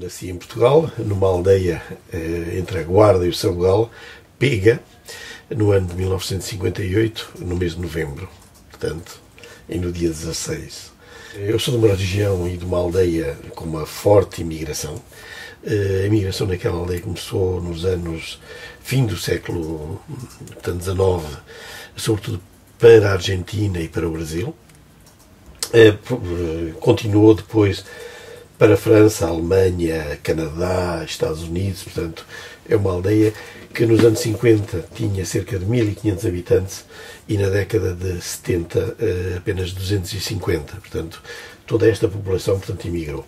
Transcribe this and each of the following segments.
nasci em Portugal, numa aldeia entre a Guarda e o Sabugal, Pega, no ano de 1958, no mês de novembro, portanto, e no dia 16. Eu sou de uma região e de uma aldeia com uma forte imigração. A imigração naquela aldeia começou nos anos fim do século XIX, sobretudo para a Argentina e para o Brasil. Continuou depois para a França, a Alemanha, Canadá, Estados Unidos. Portanto, é uma aldeia que nos anos 50 tinha cerca de 1.500 habitantes e na década de 70 apenas 250. Portanto, toda esta população, portanto, imigrou.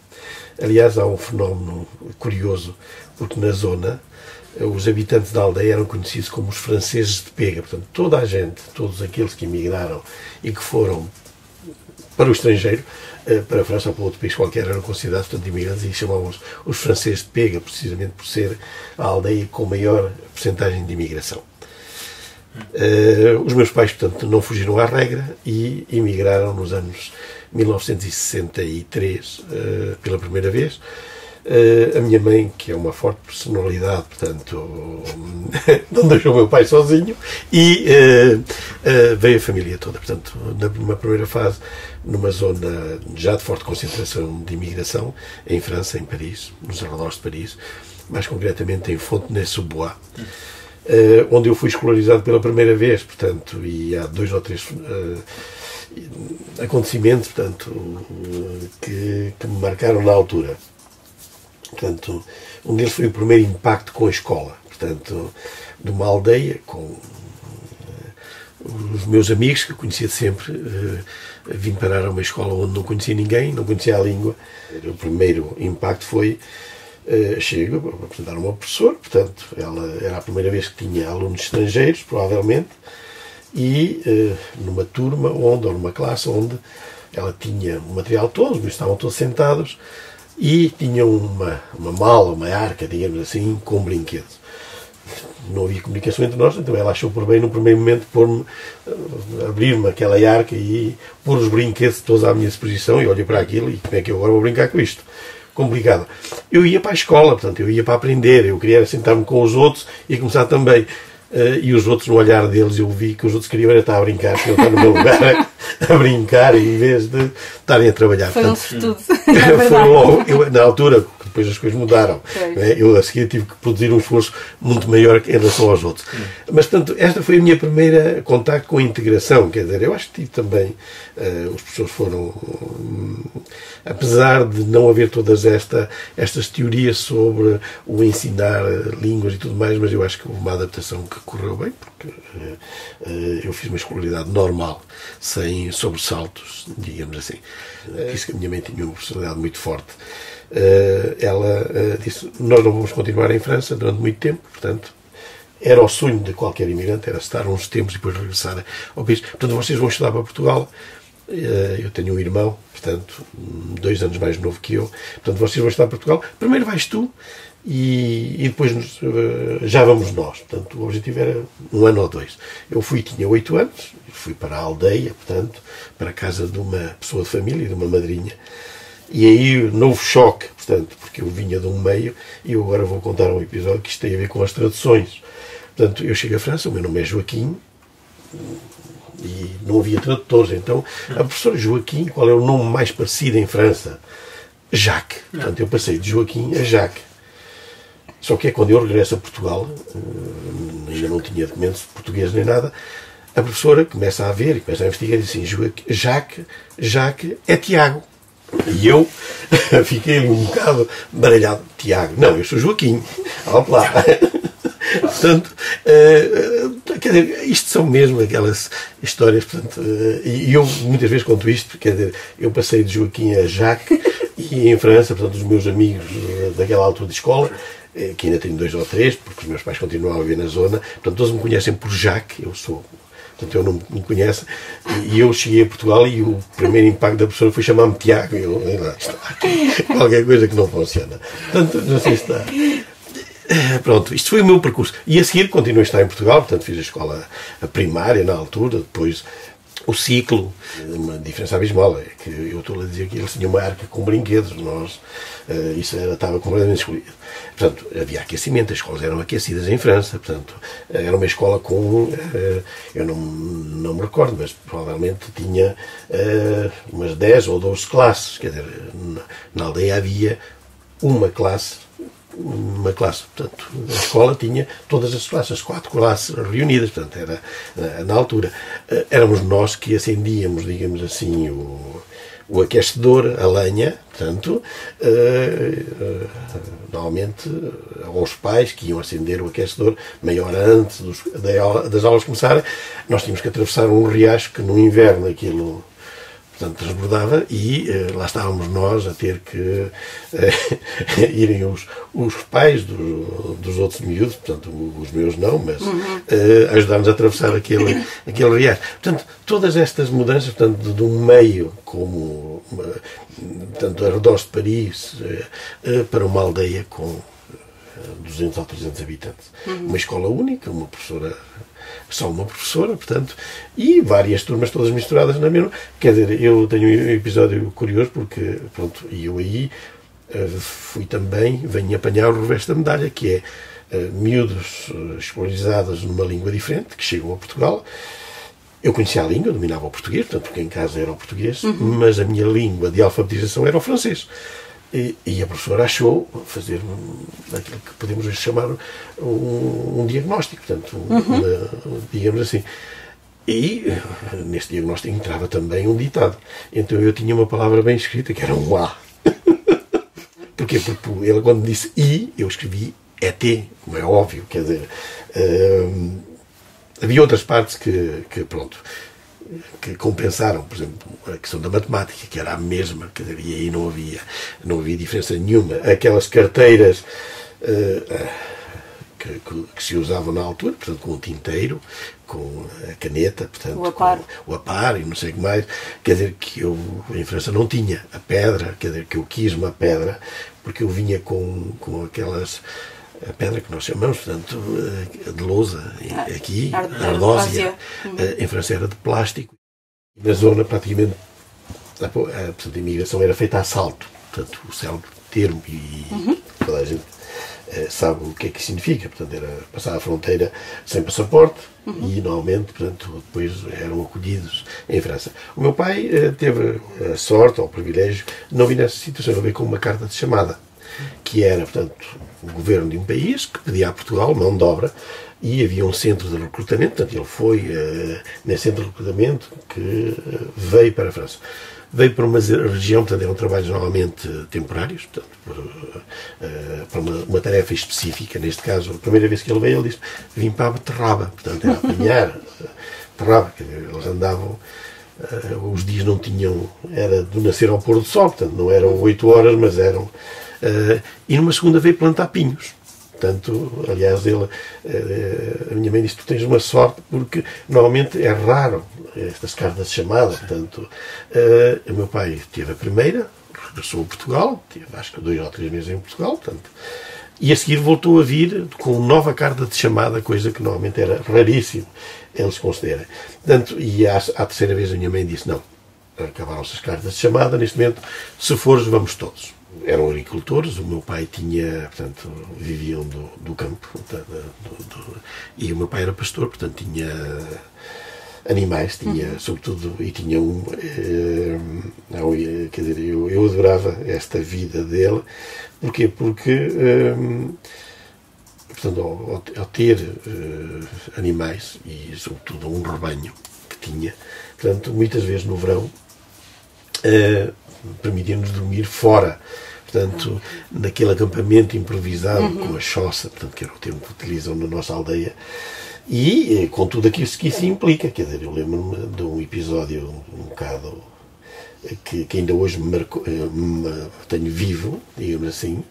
Aliás, há um fenómeno curioso, porque na zona os habitantes da aldeia eram conhecidos como os franceses de Pega. Portanto, toda a gente, todos aqueles que emigraram e que foram para o estrangeiro, para a França ou para outro país qualquer, eram considerados, portanto, imigrantes, e chamavam-os os franceses de Pega, precisamente por ser a aldeia com maior percentagem de imigração. Os meus pais, portanto, não fugiram à regra e emigraram nos anos 1963 pela primeira vez. A minha mãe, que é uma forte personalidade, portanto, não deixou o meu pai sozinho, e veio a família toda. Portanto, numa primeira fase, numa zona já de forte concentração de imigração, em França, em Paris, nos arredores de Paris, mais concretamente em Fontenay-sous-Bois, onde eu fui escolarizado pela primeira vez, portanto, e há 2 ou 3 acontecimentos, portanto, que me marcaram na altura. Portanto, um deles foi o primeiro impacto com a escola, portanto, de uma aldeia com os meus amigos, que eu conhecia de sempre. Vim parar a uma escola onde não conhecia ninguém, não conhecia a língua. O primeiro impacto foi, chego a apresentar uma professora, portanto, ela era a primeira vez que tinha alunos estrangeiros, provavelmente, e numa turma onde, ou numa classe onde ela tinha o material todo, mas estavam todos sentados, e tinham uma mala, uma arca, digamos assim, com brinquedos. Não havia comunicação entre nós, então ela achou por bem, no primeiro momento, abrir-me aquela arca e pôr os brinquedos todos à minha disposição, e olhei para aquilo, e como é que eu agora vou brincar com isto? Complicado. Eu ia para a escola, portanto, eu ia para aprender, eu queria sentar-me com os outros e começar também. E os outros, no olhar deles, eu vi que os outros queriam era estar a brincar, que eu estava no meu lugar a brincar, em vez de estarem a trabalhar. Foi um estudo. Foi logo, na altura, depois as coisas mudaram. Eu a seguir tive que produzir um esforço muito maior em relação aos outros. Mas, portanto, esta foi a minha primeira contacto com a integração. Quer dizer, eu acho que tive também, os professores foram, apesar de não haver todas estas teorias sobre o ensinar línguas e tudo mais, mas eu acho que houve uma adaptação que correu bem, porque eu fiz uma escolaridade normal, sem sobressaltos, digamos assim. Disse que a minha mãe tinha uma personalidade muito forte. Ela disse, nós não vamos continuar em França durante muito tempo, portanto, era o sonho de qualquer imigrante, era estar uns tempos e depois regressar ao país. Portanto, vocês vão estudar para Portugal. Eu tenho um irmão, portanto, 2 anos mais novo que eu. Portanto, vocês vão estudar para Portugal. Primeiro vais tu e depois já vamos nós. Portanto, o objetivo era 1 ano ou 2. Eu tinha 8 anos, fui para a aldeia, portanto, para a casa de uma pessoa de família, de uma madrinha. E aí, novo choque, portanto, porque eu vinha de um meio, e eu agora vou contar um episódio que isto tem a ver com as traduções. Portanto, eu chego à França, o meu nome é Joaquim, e não havia tradutores, então a professora Joaquim, qual é o nome mais parecido em França? Jacques. Portanto, eu passei de Joaquim a Jacques. Só que é quando eu regresso a Portugal, ainda não tinha documentos de português nem nada, a professora começa a ver e começa a investigar e diz assim, Jacques é Tiago. E eu fiquei um bocado baralhado. Tiago, não, eu sou Joaquim. Olha lá. Portanto, quer dizer, isto são mesmo aquelas histórias, portanto, e eu muitas vezes conto isto, quer dizer, eu passei de Joaquim a Jacques, e em França, portanto, os meus amigos daquela altura de escola, que ainda tenho 2 ou 3, porque os meus pais continuam a viver na zona, portanto, todos me conhecem por Jacques, portanto, eu não me conheço, e eu cheguei a Portugal e o primeiro impacto da professora foi chamar-me Tiago, e eu, lá está, qualquer coisa que não funciona. Portanto, não sei se está. Pronto, isto foi o meu percurso. E a seguir continuei a estar em Portugal, portanto fiz a escola primária na altura, depois o ciclo, uma diferença abismal é que eu estou a dizer que eles tinham uma arca com brinquedos, nós, isso estava completamente excluído. Portanto, havia aquecimento, as escolas eram aquecidas em França, portanto, era uma escola com, eu não me recordo, mas provavelmente tinha umas 10 ou 12 classes, quer dizer, na aldeia havia uma classe, portanto, a escola tinha todas as classes, as 4 classes reunidas, portanto, era, na altura, éramos nós que acendíamos, digamos assim, o aquecedor, a lenha, portanto, normalmente, aos pais que iam acender o aquecedor meia hora antes das aulas começarem, nós tínhamos que atravessar um riacho que no inverno aquilo, portanto, transbordava e lá estávamos nós a ter que irem os pais dos outros miúdos, portanto, os meus não, mas ajudar-nos a atravessar aquele riacho. Portanto, todas estas mudanças, portanto, de um meio como, portanto, arredores de Paris para uma aldeia com 200 ou 300 habitantes. Uma escola única, uma professora, só uma professora, portanto, e várias turmas todas misturadas na mesma. Quer dizer, eu tenho um episódio curioso porque, pronto, e eu aí fui também, venho apanhar o reverso da medalha, que é miúdos escolarizados numa língua diferente, que chegam a Portugal. Eu conhecia a língua, dominava o português, portanto, porque em casa era o português, mas a minha língua de alfabetização era o francês. E a professora achou fazer aquilo que podemos chamar um diagnóstico, portanto, digamos assim. E nesse diagnóstico entrava também um ditado. Então eu tinha uma palavra bem escrita, que era um A. Porquê? Porque ele, quando disse I, eu escrevi ET, como é óbvio. Quer dizer, havia outras partes que pronto, que compensaram, por exemplo, a questão da matemática, que era a mesma, quer dizer, e aí não havia diferença nenhuma. Aquelas carteiras que se usavam na altura, portanto, com o tinteiro, com a caneta, portanto, o apar e não sei o que mais, quer dizer, que eu em França não tinha a pedra, quer dizer, que eu quis uma pedra, porque eu vinha com aquelas... A pedra que nós chamamos, portanto, de lousa, aqui, a ardósia, em França era de plástico. Na zona, praticamente, portanto, a imigração era feita a salto. Portanto, o célebre termo, e toda a gente sabe o que é que significa. Portanto, era passar a fronteira sem passaporte e, normalmente, portanto, depois eram acolhidos em França. O meu pai teve a sorte, ou o privilégio, de não vir nessa situação, não vir com uma carta de chamada, que era, portanto, o governo de um país que pedia a Portugal mão de obra e havia um centro de recrutamento, portanto, ele foi nesse centro de recrutamento que veio para a França. Veio para uma região, portanto, eram trabalhos normalmente temporários, portanto, para uma tarefa específica. Neste caso, a primeira vez que ele veio, ele disse: vim para a beterraba, portanto, era apanhar beterraba, quer dizer, eles andavam... os dias não tinham... Era do nascer ao pôr do sol, portanto, não eram 8 horas, mas eram... e numa segunda veio plantar pinhos. Portanto, aliás, a minha mãe disse: tu tens uma sorte, porque normalmente é raro estas cartas de chamada. Portanto, o meu pai teve a primeira, regressou a Portugal, teve acho que 2 ou 3 meses em Portugal, portanto, e a seguir voltou a vir com nova carta de chamada, coisa que normalmente era raríssimo eles considerem. Portanto, e à terceira vez a minha mãe disse: não, acabaram-se as cartas de chamada, neste momento, se fores, vamos todos. Eram agricultores, o meu pai tinha, portanto, viviam do campo, e o meu pai era pastor, portanto, tinha animais, tinha, sobretudo, e tinha quer dizer, eu adorava esta vida dele. Porquê? Porque, portanto, ao ter animais, e sobretudo um rebanho que tinha, portanto, muitas vezes no verão, permitia-nos dormir fora, portanto, naquele acampamento improvisado com a choça, portanto, que era o termo que utilizam na nossa aldeia, e com tudo aquilo que isso implica. Quer dizer, eu lembro-me de um episódio um bocado que ainda hoje tenho vivo, digamos assim,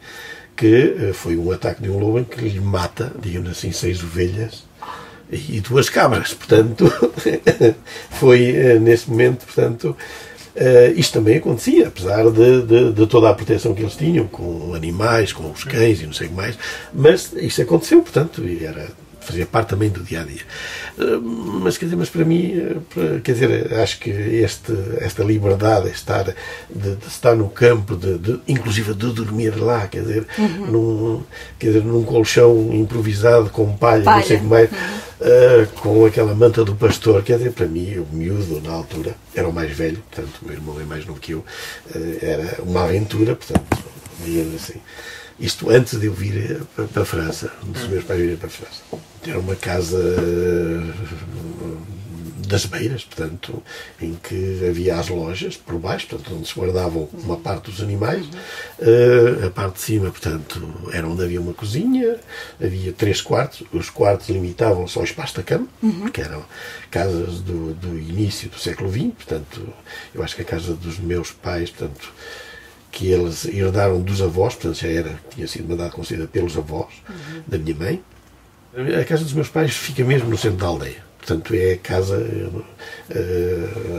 que foi um ataque de um lobo em que lhe mata, digamos assim, 6 ovelhas e 2 cabras. Portanto, foi nesse momento, portanto, isto também acontecia, apesar de toda a proteção que eles tinham com animais, com os cães e não sei o que mais, mas isso aconteceu, portanto, e era fazia parte também do dia-a-dia. Mas, quer dizer, mas para mim, quer dizer, acho que esta liberdade de estar no campo, inclusive de dormir lá, quer dizer, num colchão improvisado com palha. Não sei o que mais, com aquela manta do pastor, quer dizer, para mim, o miúdo, na altura, era o mais velho, portanto, o meu irmão é mais novo que eu, era uma aventura, portanto, digamos assim. Isto antes de eu vir para a França, antes dos meus pais virem para a França. Era uma casa das beiras, portanto, em que havia as lojas por baixo, portanto, onde se guardavam uma parte dos animais. A parte de cima, portanto, era onde havia uma cozinha, havia 3 quartos, os quartos limitavam-se ao espaço da cama, porque eram casas do início do século XX, portanto, eu acho que a casa dos meus pais, portanto, que eles herdaram dos avós, portanto tinha sido mandado concedida pelos avós da minha mãe. A casa dos meus pais fica mesmo no centro da aldeia. Portanto, é a casa,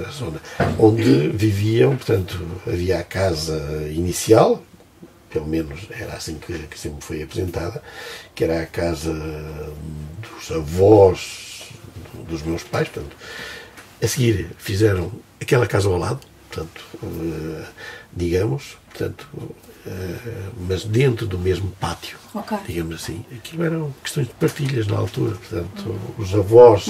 a zona onde viviam, portanto, havia a casa inicial, pelo menos era assim que sempre foi apresentada, que era a casa dos avós dos meus pais, portanto. A seguir fizeram aquela casa ao lado, portanto, digamos, portanto, mas dentro do mesmo pátio, digamos assim. Aquilo eram questões de partilhas na altura, portanto, os avós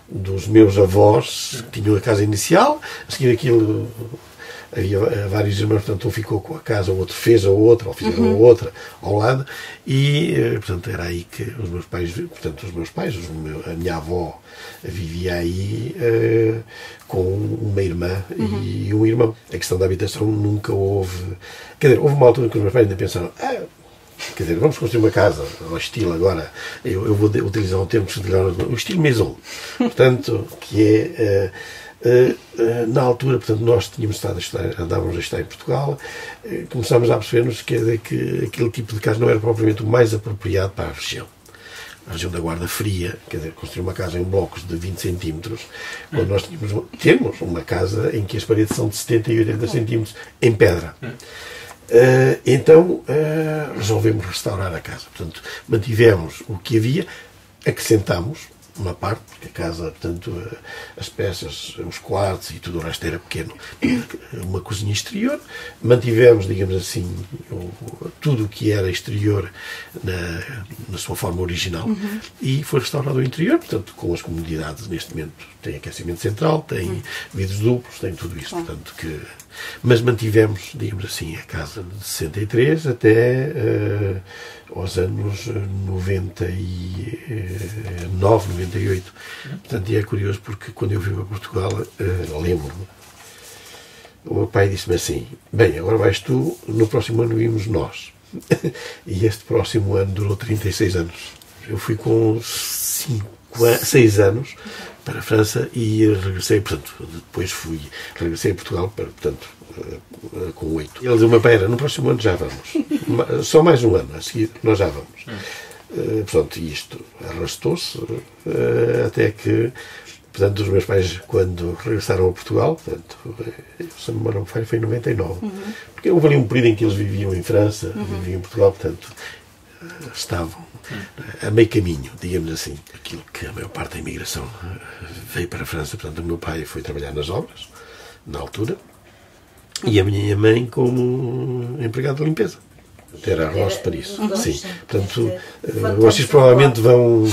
dos meus avós tinham a casa inicial, a seguir aquilo havia vários irmãos, portanto, um ficou com a casa, o outro fez a outra, ou fizeram a outra ao lado, e, portanto, era aí que os meus pais, a minha avó vivia aí com uma irmã e um irmão. A questão da habitação nunca houve... Quer dizer, houve uma altura que os meus pais ainda pensaram, quer dizer, vamos construir uma casa ao estilo agora, eu vou utilizar um termo, o estilo maison, portanto, que é... na altura, portanto, nós tínhamos andávamos a estar em Portugal, começámos a perceber-nos que aquele tipo de casa não era propriamente o mais apropriado para a região da Guarda Fria, quer dizer, construir uma casa em blocos de 20 centímetros, quando nós temos uma casa em que as paredes são de 70 e 80 centímetros em pedra. Então resolvemos restaurar a casa, portanto, mantivemos o que havia, acrescentámos uma parte, porque a casa, portanto, as peças, os quartos e tudo o resto era pequeno, uma cozinha exterior, mantivemos, digamos assim, tudo o que era exterior na sua forma original e foi restaurado o interior, portanto, com as comodidades neste momento, tem aquecimento central, tem vidros duplos, tem tudo isso, portanto, mas mantivemos, digamos assim, a casa de 63 até aos anos 99, 98. Portanto, e é curioso porque quando eu vim a Portugal, lembro-me, o meu pai disse-me assim, bem, agora vais tu, no próximo ano vimos nós. E este próximo ano durou 36 anos. Eu fui com 6 anos para a França e regressei, portanto, depois regressei a Portugal, portanto, com 8. Ele dizia, meu pai, no próximo ano já vamos. Só mais um ano, a seguir nós já vamos. Portanto, isto arrastou-se até que, portanto, os meus pais, quando regressaram a Portugal, portanto, se não me foi em 99, porque houve ali um período em que eles viviam em França, viviam em Portugal, portanto, estavam a meio caminho, digamos assim. Aquilo que a maior parte da imigração veio para a França, portanto, o meu pai foi trabalhar nas obras, na altura, e a minha mãe como empregada de limpeza. Era a Roche de Paris. Sim. Portanto, vocês provavelmente vão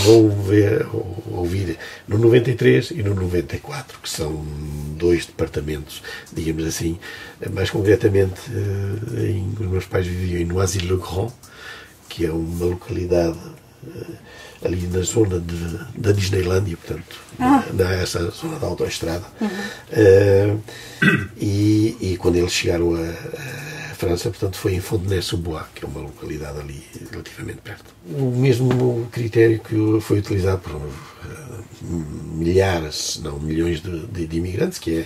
ouvir no 93 e no 94, que são 2 departamentos, digamos assim, mais concretamente, os meus pais viviam em Noisy-le-Grand, que é uma localidade ali na zona da Disneylândia, portanto, nessa zona da autoestrada. E quando eles chegaram a França, portanto, foi em Fontenay-sous-Bois, que é uma localidade ali relativamente perto. O mesmo critério que foi utilizado por milhares, se não milhões de imigrantes, que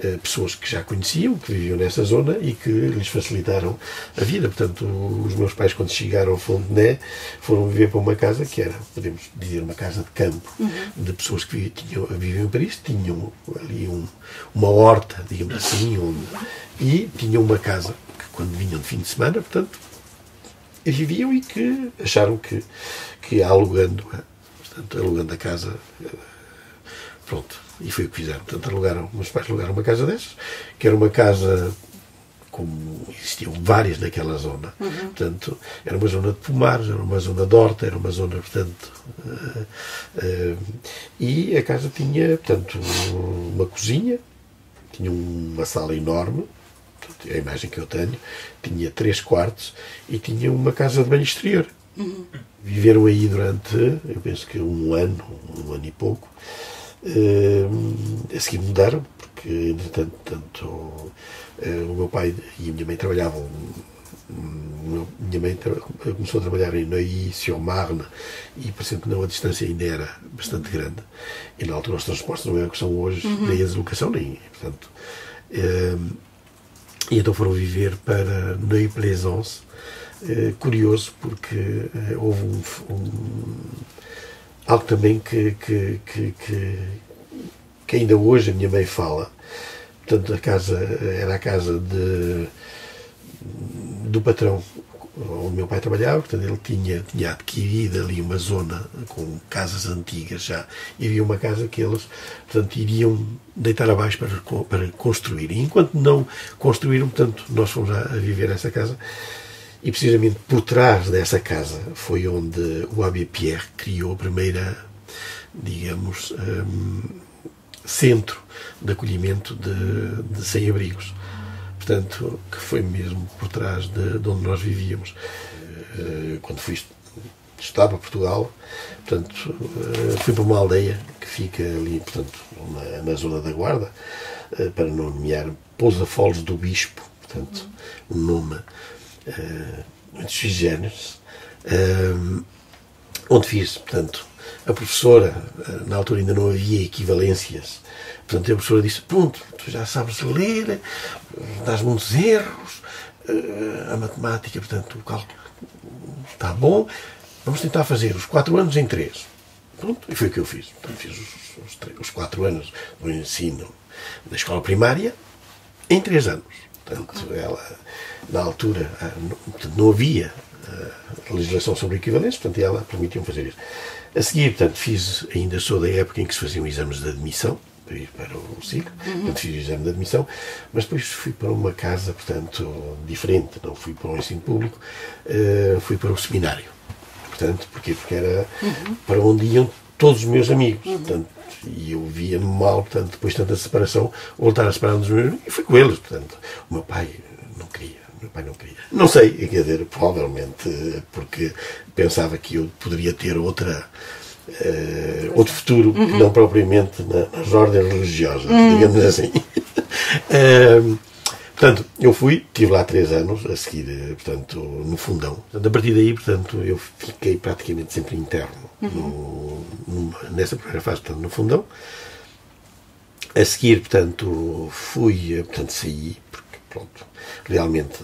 é pessoas que já conheciam, que viviam nessa zona e que lhes facilitaram a vida. Portanto, os meus pais, quando chegaram a Fontenay, foram viver para uma casa que era, podemos dizer, uma casa de campo, de pessoas que viviam em Paris, tinham ali uma horta, digamos assim, e tinham uma casa que, quando vinham de fim de semana, portanto, viviam e que acharam que alugando portanto, alugando a casa, pronto, e foi o que fizeram. Portanto, meus pais alugaram uma casa dessas, que era uma casa, como existiam várias naquela zona, portanto, era uma zona de pomares, era uma zona de horta, era uma zona, portanto, e a casa tinha, portanto, uma cozinha, tinha uma sala enorme, portanto, a imagem que eu tenho, tinha 3 quartos e tinha uma casa de banho exterior. Viveram aí durante, eu penso que um ano e pouco. A seguir mudaram, porque, entretanto, tanto, o meu pai e a minha mãe trabalhavam. Minha mãe começou a trabalhar em Neuilly-sur-Marne e, parecendo que não, a distância ainda era bastante grande. E na altura os transportes não eram o que são hoje, nem a deslocação, nem. Portanto, e então foram viver para Neuilly-Plaisance. Curioso, porque houve algo também que ainda hoje a minha mãe fala. Portanto, a casa era a casa do patrão onde o meu pai trabalhava. Portanto, ele tinha adquirido ali uma zona com casas antigas já, e havia uma casa que eles, portanto, iriam deitar abaixo para construir. E enquanto não construíram, portanto, nós fomos a viver nessa casa. E precisamente por trás dessa casa foi onde o Abbé Pierre criou a primeira, digamos, centro de acolhimento de sem-abrigos. Portanto, que foi mesmo por trás de onde nós vivíamos. Quando fui estudar para Portugal, portanto, fui para uma aldeia que fica ali, portanto, na zona da Guarda, para não nomear Pousa Foles do Bispo, portanto, um nome muito sui generis, onde fiz, portanto, a professora, na altura ainda não havia equivalências, portanto a professora disse, pronto, tu já sabes ler, dás muitos erros, a matemática, portanto, o cálculo está bom, vamos tentar fazer os 4 anos em 3. Pronto, e foi o que eu fiz. Portanto, fiz os 4 anos do ensino da escola primária em 3 anos. Portanto, ela, na altura, não havia legislação sobre equivalência, portanto, ela permitiu-me fazer isso. A seguir, portanto, ainda sou da época em que se faziam exames de admissão, para ir para o ciclo, portanto, fiz o exame de admissão, mas depois fui para uma casa, portanto, diferente, não fui para o ensino público, fui para o seminário. Portanto, porquê? Porque era para onde iam todos os meus amigos, portanto, e eu via-me mal, portanto, depois de tanta separação, voltar a separar-me dos meus amigos, e fui com eles, portanto, o meu pai não queria. Não sei, quer dizer, provavelmente porque pensava que eu poderia ter outro futuro, que não propriamente nas ordens religiosas, digamos assim. Portanto, eu estive lá 3 anos, a seguir, portanto, no Fundão. Portanto, a partir daí, portanto, eu fiquei praticamente sempre interno nessa primeira fase, portanto, no Fundão. A seguir, portanto, saí, porque, pronto, realmente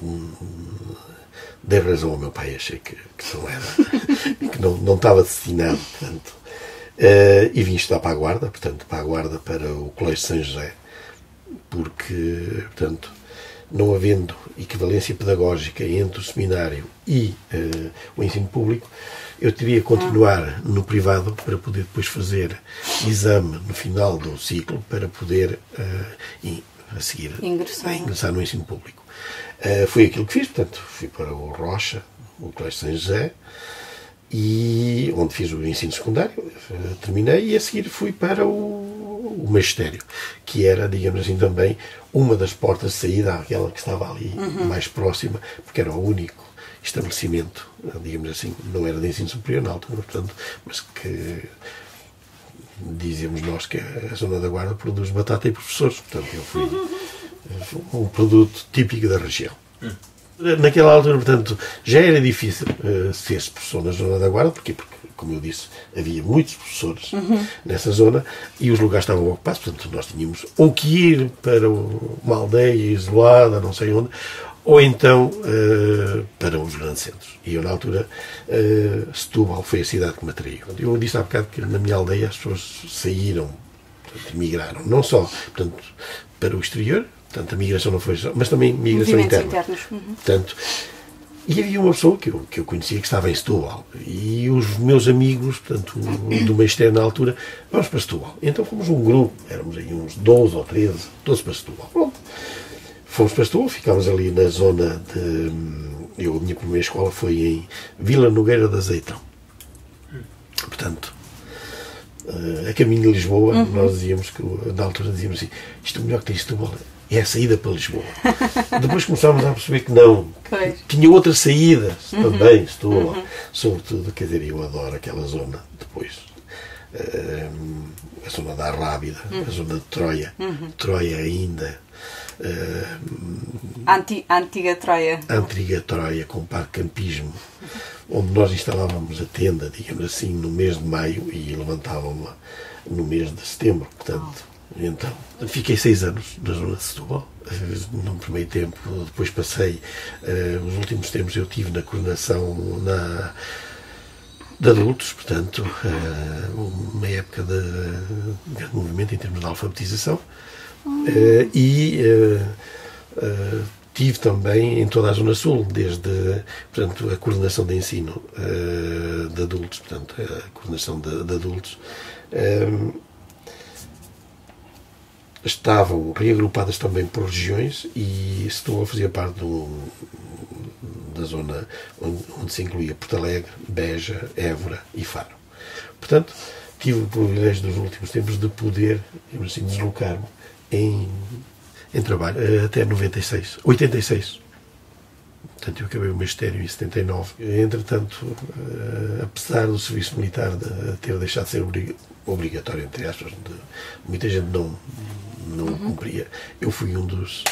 dei razão ao meu pai, achei que não era, que não estava destinado, portanto, e vim estudar para a Guarda, para o Colégio de São José, porque, portanto, não havendo equivalência pedagógica entre o seminário e o ensino público, eu teria que continuar no privado para poder depois fazer exame no final do ciclo para poder, a seguir, ingressar no ensino público. Foi aquilo que fiz, portanto, fui para o Rocha, o Colégio de São José, e onde fiz o ensino secundário, terminei, e a seguir fui para o magistério, que era, digamos assim, também uma das portas de saída, aquela que estava ali mais próxima, porque era o único estabelecimento, digamos assim, não era de ensino superior na altura, portanto, mas que dizíamos nós que a zona da Guarda produz batata e professores, portanto, eu fui um produto típico da região. Naquela altura, portanto, já era difícil ser professor na zona da Guarda, porque, como eu disse, havia muitos professores nessa zona e os lugares estavam ocupados, portanto, nós tínhamos ou que ir para uma aldeia isolada, não sei onde, ou então para os grandes centros. E eu, na altura, Setúbal foi a cidade que me atraiu. Eu disse há bocado que na minha aldeia as pessoas saíram, portanto, migraram, não só, portanto, para o exterior. Portanto, a migração não foi só, mas também migração interna. Portanto, E havia uma pessoa que eu conhecia que estava em Setúbal. E os meus amigos, portanto, do magistério na altura, vamos para Setúbal. Então fomos um grupo, éramos aí uns 12 ou 13, todos para Setúbal. Pronto. Fomos para Setúbal, ficámos ali na zona de... A minha primeira escola foi em Vila Nogueira de Azeitão. Portanto, a caminho de Lisboa, nós dizíamos que, na altura dizíamos assim, isto é melhor que tem Setúbal, é a saída para Lisboa. Depois começámos a perceber que não. Pois. Tinha outras saídas também, Setúbal. Sobretudo, quer dizer, eu adoro aquela zona depois. A zona da Arrábida, a zona de Troia. Troia ainda. A antiga Troia. A antiga Troia, com parque campismo, onde nós instalávamos a tenda, digamos assim, no mês de maio e levantávamos-la no mês de setembro. Portanto, então, fiquei 6 anos na zona de Setúbal, num primeiro tempo. Depois passei, os últimos tempos eu tive na coordenação de adultos, portanto, uma época de grande movimento em termos de alfabetização. Tive também em toda a Zona Sul, desde, portanto, a coordenação de ensino de adultos, portanto, a coordenação de adultos. Estavam reagrupadas também por regiões e Setúbal fazia parte da zona onde se incluía Porto Alegre, Beja, Évora e Faro. Portanto, tive o privilégio dos últimos tempos de poder, assim, deslocar-me em trabalho até 86. Portanto, eu acabei o magistério em 79. Entretanto, apesar do serviço militar ter deixado de ser obrigatório, entre aspas, muita gente não cumpria, eu fui um dos...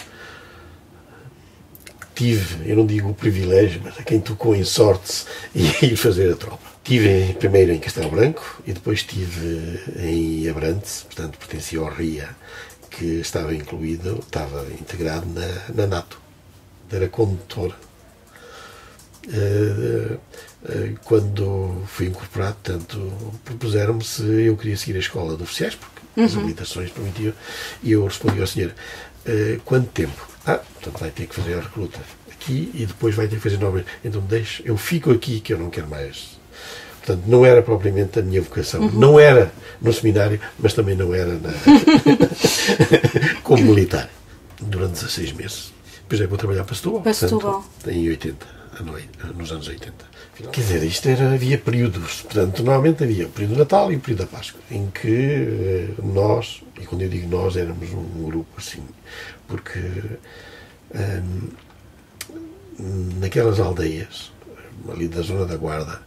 Tive, eu não digo o privilégio, mas a quem tocou em sorte ir fazer a tropa. Tive primeiro em Castelo Branco e depois estive em Abrantes, portanto pertencia ao RIA, que estava integrado na NATO. Era condutor. Quando fui incorporado, portanto, propuseram-me se eu queria seguir a escola de oficiais, porque as habilitações permitiam, e eu respondi ao senhor, quanto tempo? Portanto vai ter que fazer a recruta aqui e depois vai ter que fazer novamente. Então eu fico aqui que eu não quero mais. Portanto, não era propriamente a minha vocação. Não era no seminário, mas também não era como militar. Durante 16 meses. Depois vou trabalhar para Setúbal. Portanto, em 80, nos anos 80. Quer dizer, havia períodos. Portanto, normalmente havia o período de Natal e o período da Páscoa, em que nós, e quando eu digo nós, éramos um grupo assim, porque naquelas aldeias, ali da zona da Guarda,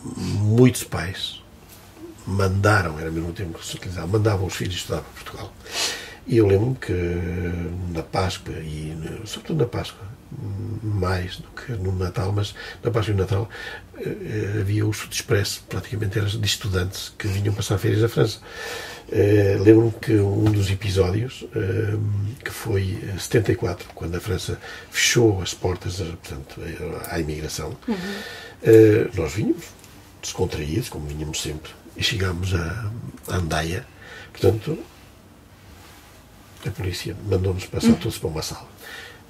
muitos pais mandaram, era mesmo o termo que se utilizava, mandavam os filhos estudar para Portugal. E eu lembro-me que na Páscoa, e sobretudo na Páscoa, mais do que no Natal, mas na Páscoa e no Natal havia o Sud Expresso, praticamente era de estudantes que vinham passar férias à França. Lembro-me que um dos episódios, que foi em 74, quando a França fechou as portas, portanto, à imigração, nós vínhamos descontraídos, como vinhamos sempre, e chegámos a Andaia. Portanto, a polícia mandou-nos passar todos para uma sala.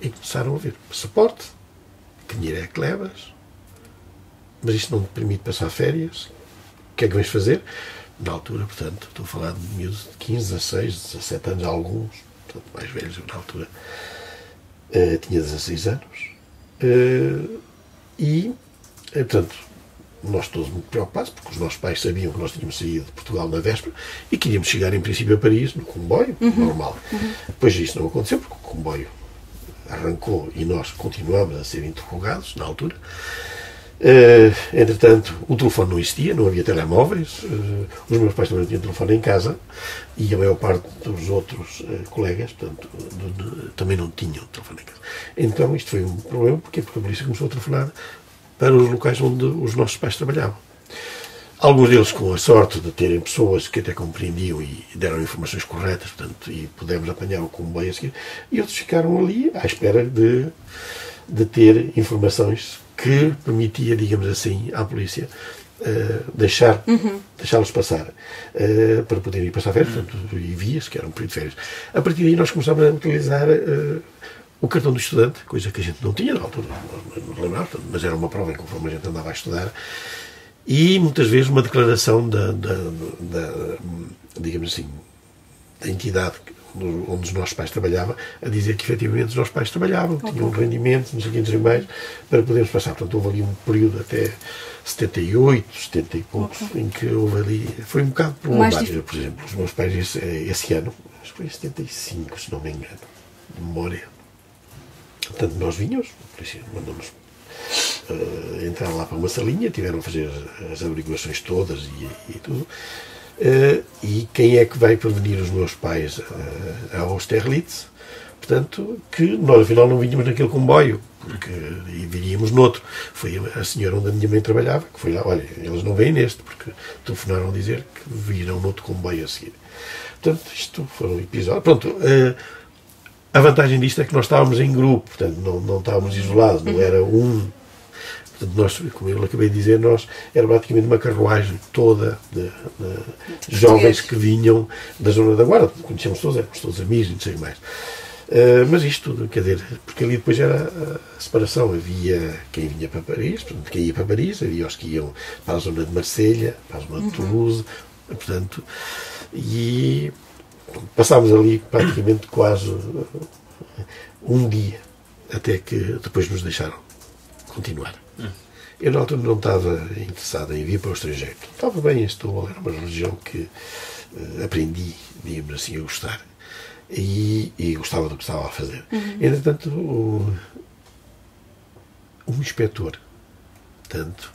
E começaram a ver passaporte, que dinheiro é que levas, mas isto não te permite passar férias, o que é que vais fazer? Na altura, portanto, estou a falar de miúdos de 15, 16, 17 anos, alguns, portanto, mais velhos, eu na altura tinha 16 anos, portanto, nós todos muito preocupados, porque os nossos pais sabiam que nós tínhamos saído de Portugal na véspera e queríamos chegar, em princípio, a Paris, no comboio, normal. Depois isso não aconteceu, porque o comboio arrancou e nós continuámos a ser interrogados, na altura. Entretanto, o telefone não existia, não havia telemóveis, os meus pais também não tinham telefone em casa e a maior parte dos outros colegas, portanto, também não tinham telefone em casa. Então isto foi um problema, porque a polícia começou a telefonar para os locais onde os nossos pais trabalhavam. Alguns deles com a sorte de terem pessoas que até compreendiam e deram informações corretas, portanto, e pudemos apanhar o comboio a seguir, e outros ficaram ali à espera de ter informações que permitia, digamos assim, à polícia deixá-los passar para poderem ir passar férias, portanto, e vias que eram um período de férias. A partir daí nós começámos a utilizar o cartão do estudante, coisa que a gente não tinha na altura, não lembrava, mas era uma prova em conforme a gente andava a estudar, e muitas vezes uma declaração digamos assim, da entidade onde os nossos pais trabalhavam, a dizer que efetivamente os nossos pais trabalhavam, tinham rendimentos, não sei o que, não sei mais, para podermos passar. Portanto, houve ali um período até 78, 70 e poucos, em que houve ali, foi um bocado prolongado. Por exemplo, os meus pais esse ano, acho que foi em 75, se não me engano, de memória. Portanto, nós vinhamos, por isso mandamos entrar lá para uma salinha, tiveram a fazer as averiguações todas e tudo. E quem é que vai prevenir os meus pais a Austerlitz? Portanto, que nós afinal não vinhamos naquele comboio, porque e viríamos noutro. Foi a senhora onde a minha mãe trabalhava, que foi lá, olha, eles não vêm neste, porque telefonaram a dizer que virão noutro comboio a seguir. Portanto, isto foram episódios. Pronto, a vantagem disto é que nós estávamos em grupo, portanto, não estávamos isolados, não era um. Portanto, nós, como eu acabei de dizer, nós era praticamente uma carruagem toda de jovens que vinham da zona da Guarda. Conhecemos todos, éramos todos amigos e não sei mais. Mas isto tudo, quer dizer, porque ali depois era a separação. Havia quem vinha para Paris, portanto, quem ia para Paris, havia os que iam para a zona de Marselha, para a zona de Toulouse, portanto, e passámos ali praticamente quase um dia, até que depois nos deixaram continuar. Eu na altura não estava interessado em vir para o estrangeiro. Estava bem em Setúbal, era uma religião que aprendi, digamos assim, a gostar. E gostava do que estava a fazer. Entretanto, um inspetor, portanto,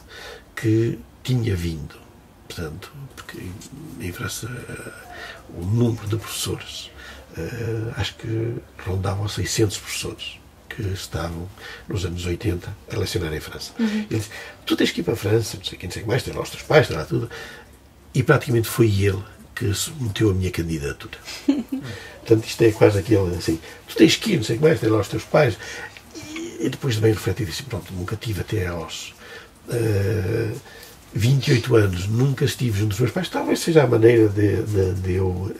que tinha vindo, portanto, porque em França o número de professores, acho que rondavam 600 professores que estavam nos anos 80 a lecionar em França. Ele disse, tu tens que ir para a França, não sei quem, não sei o que mais, tens lá os teus pais, tens lá tudo. E praticamente foi ele que submeteu a minha candidatura. Portanto, isto é quase aquele assim, tu tens que ir, não sei o que mais, tens lá os teus pais. E depois de bem refletir, disse, pronto, nunca tive até aos 28 anos, nunca estive junto dos meus pais, talvez seja a maneira de eu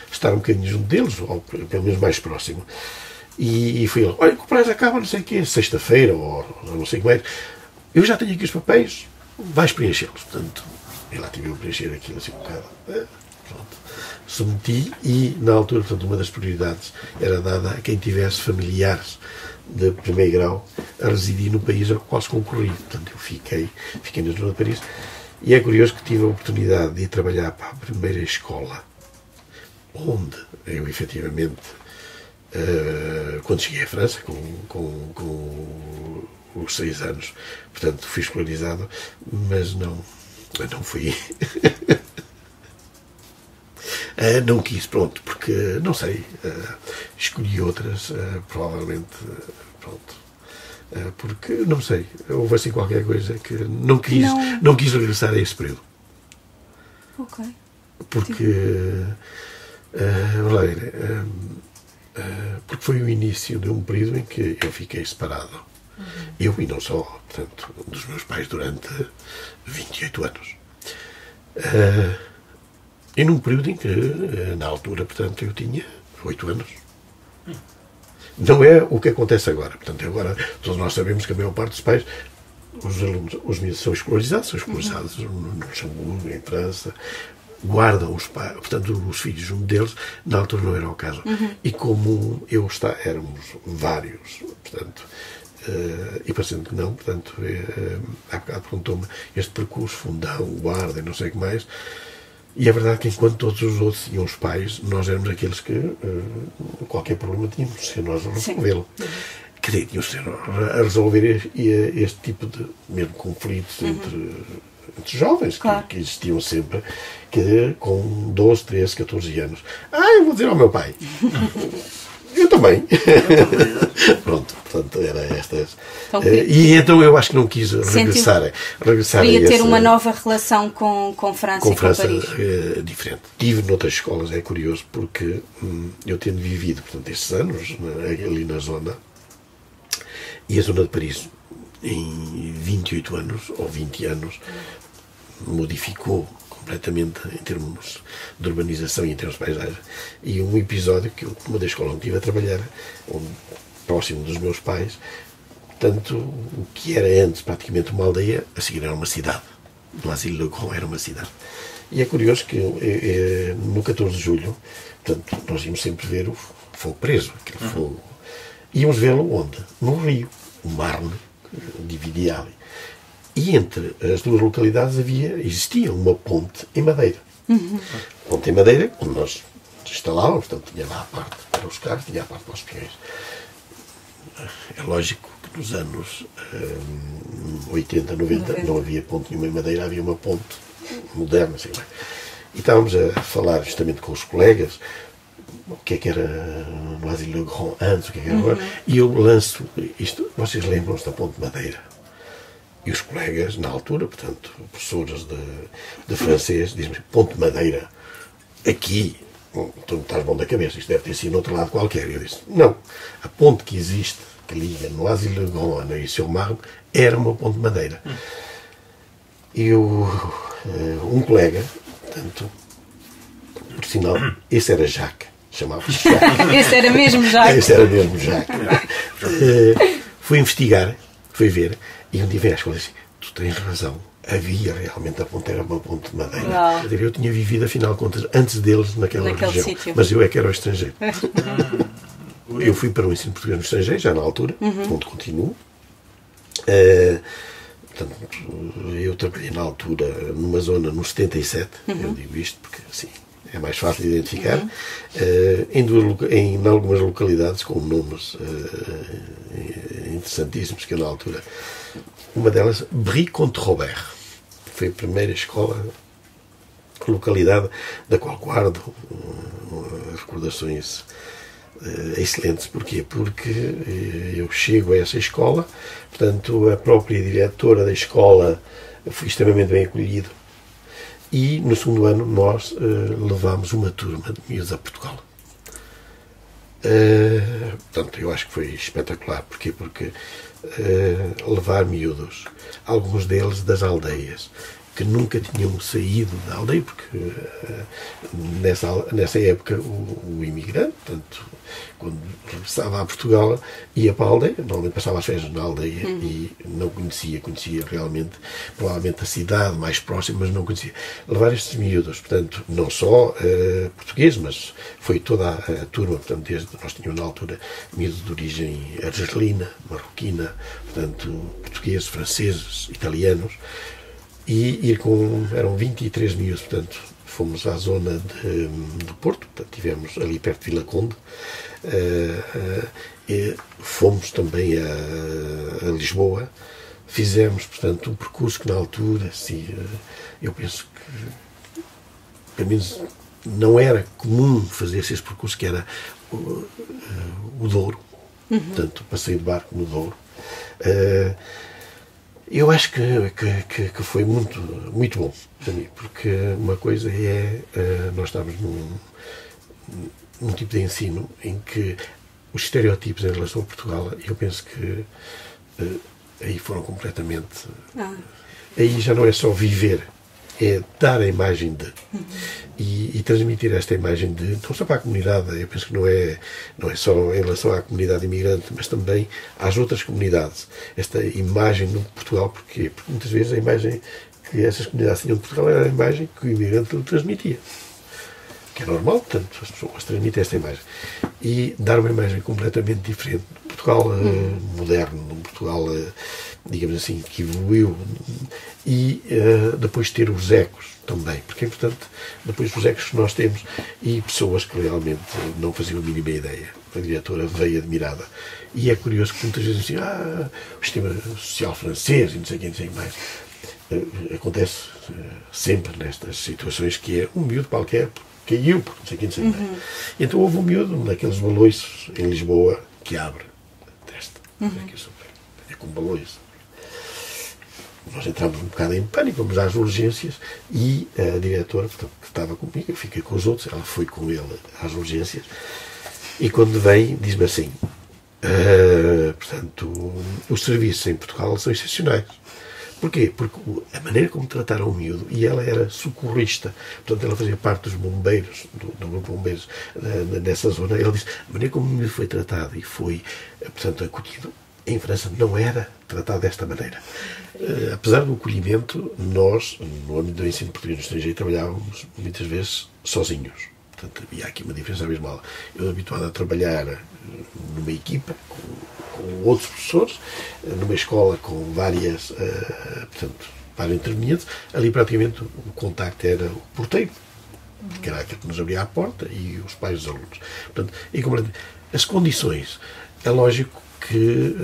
estar um bocadinho junto deles, ou pelo menos mais próximo. E fui ele, olha, que o prazo acaba, não sei o quê, sexta-feira, ou não sei o que mais. Eu já tenho aqui os papéis, vais preenchê-los. Portanto, eu lá tive a preencher aquilo assim um bocado. Pronto. Submeti e, na altura, portanto, uma das prioridades era dada a quem tivesse familiares de primeiro grau a residir no país ao qual se concorria. Portanto, eu fiquei na zona de Paris. E é curioso que tive a oportunidade de ir trabalhar para a primeira escola, onde eu, efetivamente, quando cheguei à França, com os 6 anos, portanto, fui escolarizado, mas não fui. Não quis, pronto, porque, não sei, escolhi outras, provavelmente, pronto, porque, não sei, houve assim qualquer coisa que não quis regressar a esse período. Ok. Porque, porque foi o início de um período em que eu fiquei separado. Eu e não só, portanto, dos meus pais durante 28 anos. E num período em que, na altura, portanto, eu tinha 8 anos. Não é o que acontece agora. Portanto, agora todos nós sabemos que a maior parte dos pais, os alunos, os meninos são escolarizados no Luxemburgo, em França, guardam os pais, portanto, os filhos junto deles. Na altura não era o caso. E como éramos vários, portanto, e parecendo que não, portanto, há bocado perguntou-me este percurso, fundão, guarda e não sei o que mais. E é verdade que enquanto todos os outros tinham os pais, nós éramos aqueles que qualquer problema tínhamos de ser nós a resolvê-lo. Quer dizer, tínhamos de ser a resolver este tipo de mesmo conflitos entre jovens, claro, que existiam sempre, que com 12, 13, 14 anos. Eu vou dizer ao meu pai. Eu também. Pronto, portanto, era estas. Então, e então eu acho que não quis regressar queria ter uma nova relação com França e com Paris. Diferente. Tive noutras escolas, é curioso, porque eu tendo vivido, portanto, estes anos ali na zona, e a zona de Paris, em 28 anos, ou 20 anos, modificou completamente em termos de urbanização e em termos de paisagem. E um episódio que eu, uma da escola onde estive a trabalhar, próximo dos meus pais, portanto, o que era antes praticamente uma aldeia, a seguir era uma cidade. Noisy-le-Grand era uma cidade. E é curioso que no 14 de julho, portanto, nós íamos sempre ver o fogo preso, aquele fogo. Íamos vê-lo onde? No rio, o Marne, dividia ali. E entre as duas localidades existia uma ponte em madeira. Ponte em madeira, onde nós instalávamos, portanto, tinha lá a parte para os carros, tinha a parte para os peões. É lógico que nos anos 80, 90 não havia ponte nenhuma em madeira, havia uma ponte moderna, assim, e estávamos a falar justamente com os colegas o que era Noisy-le-Grand antes, o que era agora, e eu lanço isto, vocês lembram-se da ponte de madeira? E os colegas, na altura, portanto, professores de francês, dizem-me, ponte de madeira, aqui, tu não estás bom da cabeça, isto deve ter sido no outro lado qualquer. E eu disse, não, a ponte que existe, que liga Noisy-le-Grand a Neuilly-sur-Marne, era uma ponte de madeira. E um colega, portanto, por sinal, esse era Jacques, chamava-se Jacques. Esse era mesmo Jacques. Esse era mesmo Jacques. Fui investigar, fui ver, e um dia veio à escola e disse, tu tens razão, havia realmente a ponte, era uma ponte de madeira. Uau. Eu tinha vivido, afinal de contas, antes deles naquela região, sítio. mas eu é que era o estrangeiro. Eu fui para o ensino português no estrangeiro, já na altura, onde continuo. Portanto, eu trabalhei na altura numa zona no 77, eu digo isto porque assim é mais fácil de identificar, em algumas localidades com nomes interessantíssimos, que eu na altura, uma delas, Brie-Comte-Robert, foi a primeira escola, localidade da qual guardo recordações excelentes. Porquê? Porque eu chego a essa escola, portanto, a própria diretora da escola foi extremamente bem acolhido, e no segundo ano nós levámos uma turma de miúdos a Portugal. Portanto, eu acho que foi espetacular. Porquê? Porque levar miúdos, alguns deles das aldeias, que nunca tinham saído da aldeia, porque nessa época o imigrante, portanto, quando regressava a Portugal, ia para a aldeia, normalmente passava as férias na aldeia e não conhecia realmente, provavelmente a cidade mais próxima, mas não conhecia. Levar estes miúdos, portanto, não só português, mas foi toda a turma, portanto, desde nós tínhamos na altura miúdos de origem argelina, marroquina, portanto, portugueses, franceses, italianos, e ir eram 23 miúdos, portanto, fomos à zona do Porto, portanto, estivemos ali perto de Vila Conde, e fomos também a Lisboa, fizemos, portanto, um percurso que na altura, assim, eu penso que, pelo menos, não era comum fazer-se esse percurso, que era o Douro, portanto, passeio de barco no Douro. Eu acho que foi muito, muito bom para mim, porque uma coisa nós estamos num tipo de ensino em que os estereótipos em relação a Portugal, eu penso que aí foram completamente... Aí já não é só viver, é dar a imagem de... E transmitir esta imagem de... Não só para a comunidade, eu penso que não é só em relação à comunidade imigrante, mas também às outras comunidades. Esta imagem de Portugal, porquê? Porque muitas vezes a imagem que essas comunidades tinham de Portugal era a imagem que o imigrante lhe transmitia. Que é normal, portanto, as pessoas transmitem esta imagem. E dar uma imagem completamente diferente de Portugal moderno, de Portugal, digamos assim, que evoluiu, e depois ter os ecos também, porque é importante depois os ecos que nós temos, e pessoas que realmente não faziam a mínima ideia. A diretora veio admirada. E é curioso que muitas vezes dizem, o sistema social francês e não sei o que mais. Acontece sempre nestas situações que é um miúdo qualquer caiu, porque não sei quem, não sei mais. Então houve um miúdo naqueles baloiços em Lisboa que abre a testa. É com baloiço. Nós entramos um bocado em pânico, vamos às urgências, e a diretora, portanto, que estava comigo, eu fiquei com os outros, ela foi com ele às urgências, e quando vem, diz-me assim, portanto, os serviços em Portugal são excepcionais, Porquê? Porque a maneira como trataram o miúdo, e ela era socorrista, portanto ela fazia parte dos bombeiros, do grupo de bombeiros nessa zona, ela disse, a maneira como o miúdo foi tratado e foi, portanto, acolhido, em França não era tratado desta maneira. Apesar do acolhimento, nós, no âmbito do ensino português no estrangeiro, trabalhávamos muitas vezes sozinhos. Portanto, havia aqui uma diferença abismal. Eu habituado a trabalhar numa equipa, com outros professores, numa escola com vários intervenientes, ali praticamente o contacto era o porteiro, que era aquele que nos abria a porta, e os pais dos alunos. Portanto, as condições, é lógico que,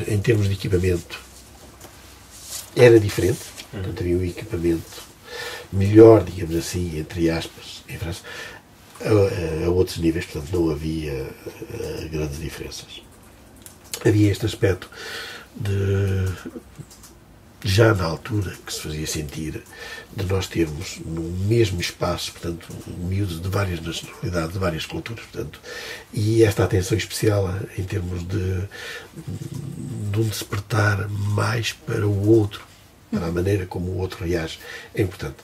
em termos de equipamento, era diferente. Portanto, havia um equipamento melhor, digamos assim, entre aspas, em França, a outros níveis, portanto, não havia grandes diferenças. Havia este aspecto de, já na altura, que se fazia sentir, de nós termos no mesmo espaço, portanto, miúdos de várias nacionalidades, de várias culturas, portanto, e esta atenção especial em termos de um despertar mais para o outro, para a maneira como o outro reage, é importante.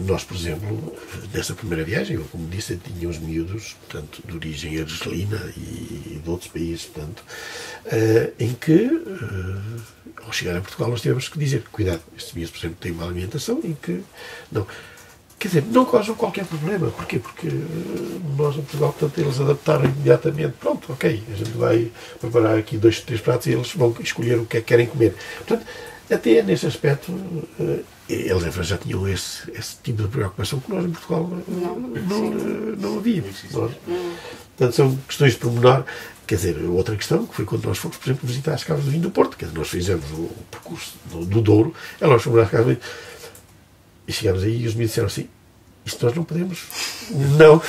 Nós, por exemplo, nessa primeira viagem, eu, como disse, tinha uns miúdos, portanto, de origem argelina e de outros países, portanto, em que, ao chegar a Portugal, nós tivemos que dizer, cuidado, estes miúdos, por exemplo, têm uma alimentação em que não... Quer dizer, não causam qualquer problema. Porquê? Porque nós, em Portugal, portanto, eles adaptaram imediatamente. Pronto, ok, a gente vai preparar aqui 2, 3 pratos e eles vão escolher o que é que querem comer. Portanto, até nesse aspecto, eles em França já tinham esse tipo de preocupação que nós em Portugal não havíamos. Portanto, são questões de pormenor. Quer dizer, outra questão, que foi quando nós fomos, por exemplo, visitar as Cavas do Vinho do Porto. Quer dizer, nós fizemos o percurso do Douro, nós fomos às Cavas do Vinho, e chegámos aí e os meus disseram assim, isto nós não podemos. Não.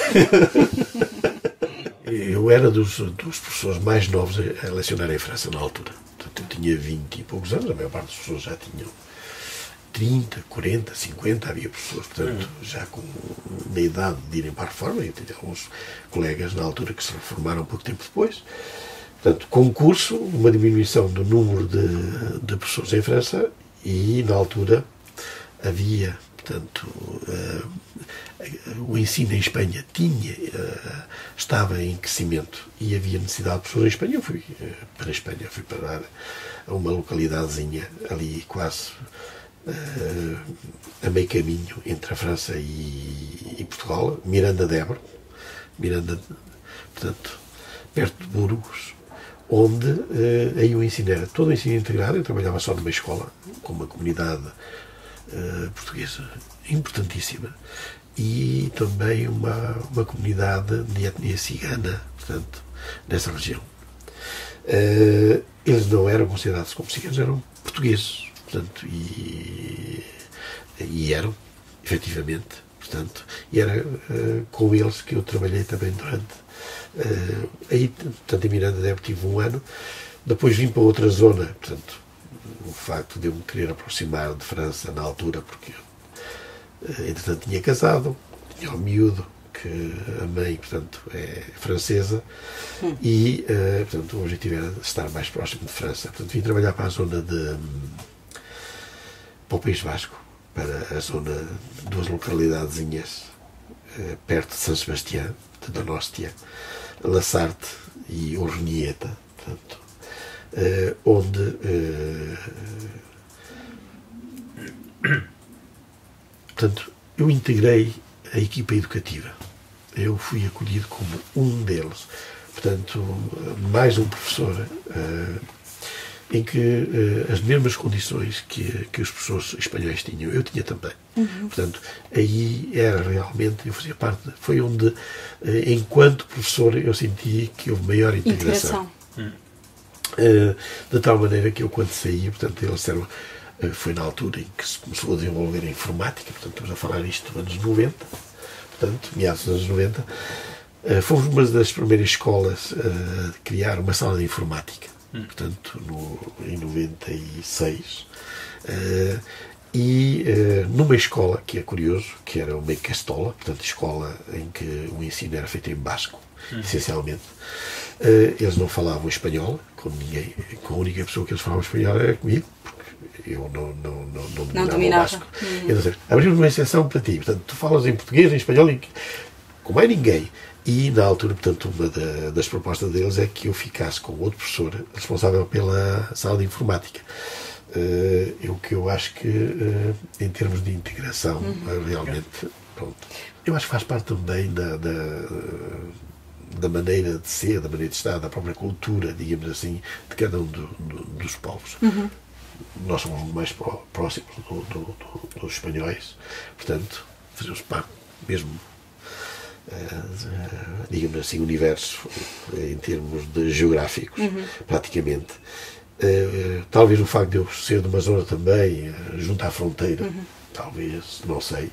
Eu era dos professores mais novos a lecionar em França na altura. Portanto, eu tinha 20 e poucos anos, a maior parte dos professores já tinham 30, 40, 50, havia professores, portanto, já na idade de irem para a reforma. Eu tinha alguns colegas na altura que se reformaram pouco tempo depois. Portanto, concurso, uma diminuição do número de professores em França, e na altura havia, portanto, o ensino em Espanha estava em crescimento e havia necessidade de professores em Espanha. Eu fui para a Espanha, fui parar a uma localidadezinha ali quase a meio caminho entre a França e Portugal, Miranda de Ebro, portanto, perto de Burgos, onde aí o ensino era todo o ensino integrado. Eu trabalhava só numa escola com uma comunidade portuguesa importantíssima e também uma comunidade de etnia cigana, portanto, nessa região. Eles não eram considerados como ciganos, eram portugueses, portanto, e eram, efetivamente, portanto, e era com eles que eu trabalhei também durante aí, portanto, em Miranda de Ebro tive 1 ano, depois vim para outra zona, portanto, o facto de eu me querer aproximar de França na altura, porque eu, entretanto, tinha casado, tinha um miúdo, que a mãe, portanto, é francesa, e, portanto, o objetivo era estar mais próximo de França. Portanto, vim trabalhar para a zona para o País Vasco, para a zona de 2 localidadezinhas perto de São Sebastião, de Donostia, Lassarte e Ornieta, portanto, onde portanto, eu integrei a equipa educativa. Eu fui acolhido como um deles. Portanto, mais um professor em que as mesmas condições que os professores espanhóis tinham, eu tinha também. Portanto, aí era realmente, eu fazia parte, foi onde, enquanto professor, eu senti que houve maior integração. De tal maneira que eu, quando saí, portanto, eles disseram, foi na altura em que se começou a desenvolver a informática, portanto, estamos a falar isto nos anos 90, portanto, meados dos anos 90, fomos uma das primeiras escolas a criar uma sala de informática, portanto, em 96, e numa escola, que é curioso, que era uma Castola, portanto, escola em que o ensino era feito em basco, essencialmente. Eles não falavam espanhol, com ninguém. Com a única pessoa que eles falavam espanhol era comigo, porque eu não dominava o basco. Então, abrimos uma exceção para ti. Portanto, tu falas em português, em espanhol, com mais ninguém. E, na altura, portanto, uma das propostas deles é que eu ficasse com outro professor responsável pela sala de informática. O que eu acho que, em termos de integração, realmente, pronto. Eu acho que faz parte também da maneira de ser, da maneira de estar, da própria cultura, digamos assim, de cada um dos povos. Nós somos mais próximos dos espanhóis, portanto, fazemos parte mesmo, digamos assim, universo em termos de geográficos, praticamente. Talvez o facto de eu ser de uma zona também junto à fronteira, talvez, não sei.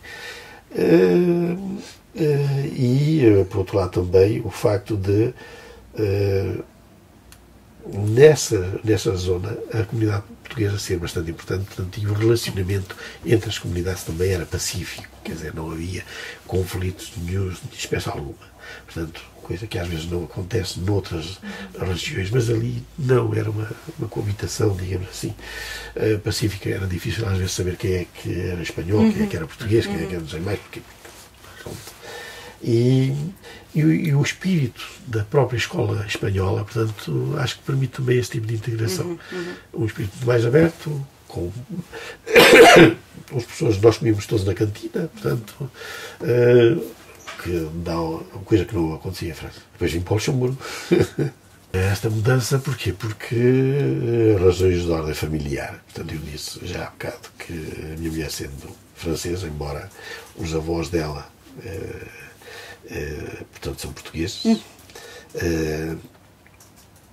E, por outro lado, também o facto de, nessa zona, a comunidade portuguesa ser bastante importante, portanto, e o relacionamento entre as comunidades também era pacífico, quer dizer, não havia conflitos nenhum de espécie alguma. Portanto, coisa que às vezes não acontece noutras regiões, mas ali não, era uma coabitação, digamos assim, pacífica. Era difícil às vezes saber quem é que era espanhol, quem é que era português, quem é que era não sei mais, porque... E o espírito da própria escola espanhola, portanto, acho que permite também esse tipo de integração. Um espírito mais aberto, com as pessoas, nós comíamos todos na cantina, portanto, que dá coisa que não acontecia em França. Depois vim para o Luxemburgo. Esta mudança, porquê? Porque razões de ordem familiar. Portanto, eu disse já há bocado que a minha mulher, sendo francesa, embora os avós dela portanto, são portugueses,